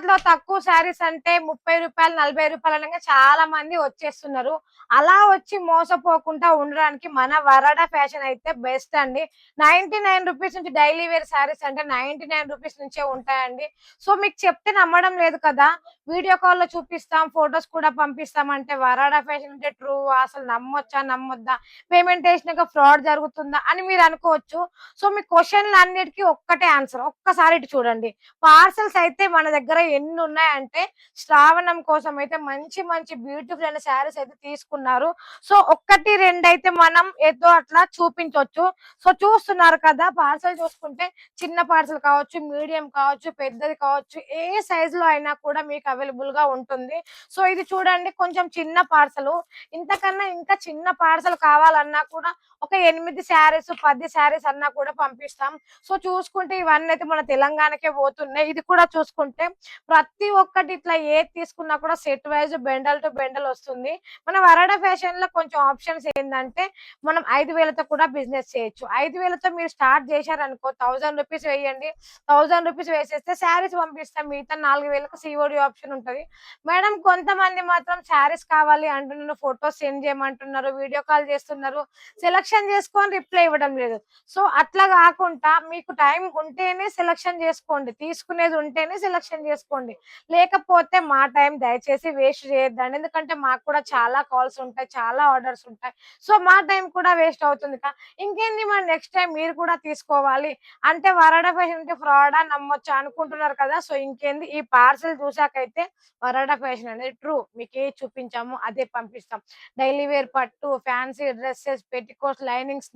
లో తక్కువ శారీస్ అంటే రూ. 30, రూ. 40 అనంగా చాలా మంది వచ్చేస్తున్నారు. అలా వచ్చి మోసపోకుండా ఉండడానికి మన వరడా ఫ్యాషన్ అయితే బెస్ట్ అండి. రూ. 99 నుంచి డైలీ వేర్ శారీస్ అంటే రూ. 99 నుంచే ఉంటాయండి. సో మీకు చెప్తే నమ్మడం లేదు కదా! వీడియో కాల్‌లో చూపిస్తాం, ఫోటోస్ కూడా పంపిస్తాం అంటే వరాడా ఫ్యాషన్ అంటే ట్రూ అసలు నమ్మొచ్చా? నమ్మొద్దా? పేమెంట్ ఏసినాక ఫ్రాడ్ జరుగుతుందా? అని మీరు అనుకోవచ్చు. సో మీ క్వెషన్‌లన్నిటికి ఒక్కటే ఆన్సర్. ఒక్కసారి ఇటు చూడండి. పార్సెల్స్ అయితే మన దగ్గర ఎన్నున్నాయంటే శ్రావణం కోసం అయితే మంచి మంచి బ్యూటిఫుల్ అయిన శారీస్ అయితే తీసుకున్నారు. సో ఒక్కటి రెండైతే మనం ఏదో అట్లా చూపించొచ్చు. సో చూస్తున్నారు కదా! పార్సెల్ చూసుకుంటే చిన్న పార్సెల్ కావచ్చు, మీడియం కావచ్చు, పెద్దది కావచ్చు, ఏ సైజులో అయినా కూడా మీకు అవైలబుల్‌గా ఉంటుంది. సో ఇది చూడండి కొంచెం చిన్న పార్సెలు. ఇంతకన్నా ఇంకా చిన్న పార్సెల్ కావాలన్నా కూడా ఒక 8 శారీస్, 10 శారీస్ అన్నా కూడా పంపిస్తాం. సో చూసుకుంటే ఇవన్నీ అయితే మన తెలంగాణకే పోతున్నాయి. ఇది కూడా చూసుకుంటే ప్రతి ఒక్కటి ఇట్లా ఏది తీసుకున్నా కూడా set wise bundle to bundle వస్తుంది. మన వరాడా ఫ్యాషన్‌లో కొంచెం ఆప్షన్స్ ఏందంటే మనం 5,000తో కూడా బిజినెస్ చేయొచ్చు. 5,000తో మీరు స్టార్ట్ చేశారనుకో రూ. 1,000 వేయండి. రూ. 1,000 వేసేస్తే శారీస్ పంపిస్తాం. మిగతా 4,000కి సీఓడీ ఆప్షన్ ఉంటది. మేడం కొంతమంది మాత్రం శారీస్ కావాలి అంటున్నారు, ఫోటోస్ సెండ్ చేయమంటున్నారు, వీడియో కాల్ చేస్తున్నారు. సెలక్షన్ చేసుకొని రిప్లై ఇవ్వడం లేదు. సో అట్లా కాకుండా మీకు టైం ఉంటేనే సెలక్షన్ చేసుకోండి. తీసుకునేది ఉంటేనే సెలక్షన్ చేసుకోండి. లేకపోతే మా టైం దయచేసి వేస్ట్ చేయొద్దండి. ఎందుకంటే మాకు కూడా చాలా కాల్స్ ఉంటాయి, చాలా ఆర్డర్స్ ఉంటాయి. సో మా టైం కూడా వేస్ట్ అవుతుంది ఇంకేంది మరి నెక్స్ట్ టైం మీరు కూడా తీసుకోవాలి అంటే వరాడా ఫ్యాషన్ అంటే ఫ్రాడా నమ్మొచ్చా అనుకుంటున్నారు కదా! సో ఇంకేంది ఈ పార్సెల్ చూసాకైతే వరాడా ఫ్యాషన్ అనేది ట్రూ. మీకు ఏది చూపించామో అదే పంపిస్తాం. డైలీ వేర్ పట్టు, ఫ్యాన్సీ డ్రెసెస్, పెట్టికోట్స్, లైనింగ్స్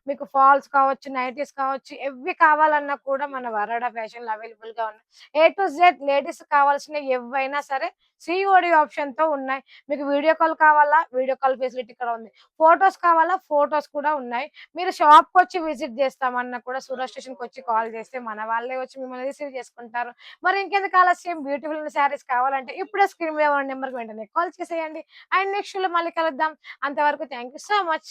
మీకు ఫాల్స్ కావచ్చు, నైటీస్ కావచ్చు, ఎవ్వి కావాలన్నా కూడా మన వరాడా ఫ్యాషన్‌లో అవైలబుల్‌గా ఉన్నాయి. ఏ టు జెడ్ లేడీస్ కావాల్సినవి ఎవ్వైనా సరే సీఓడీ ఆప్షన్‌తో ఉన్నాయి. మీకు వీడియో కాల్ కావాలా? వీడియో కాల్ ఫెసిలిటీ కూడా ఉంది. ఫోటోస్ కావాలా? ఫోటోస్ కూడా ఉన్నాయి. మీరు షాప్‌కొచ్చి విజిట్ చేస్తామన్నా కూడా సూరత్ స్టేషన్‌కొచ్చి కాల్ చేస్తే మన వాళ్ళే వచ్చి మిమ్మల్ని రిసీవ్ చేసుకుంటారు. మరి ఇంకెందుకు ఆలస్యం బ్యూటిఫుల్ శారీస్ కావాలంటే ఇప్పుడే స్క్రీన్ మీద ఉన్న నంబర్‌కి వెంటనే కాల్ చేసేయండి. అండ్ నెక్స్ట్ షోలో మళ్ళీ కలుద్దాం. అంతవరకు థాంక్ యూ సో మచ్.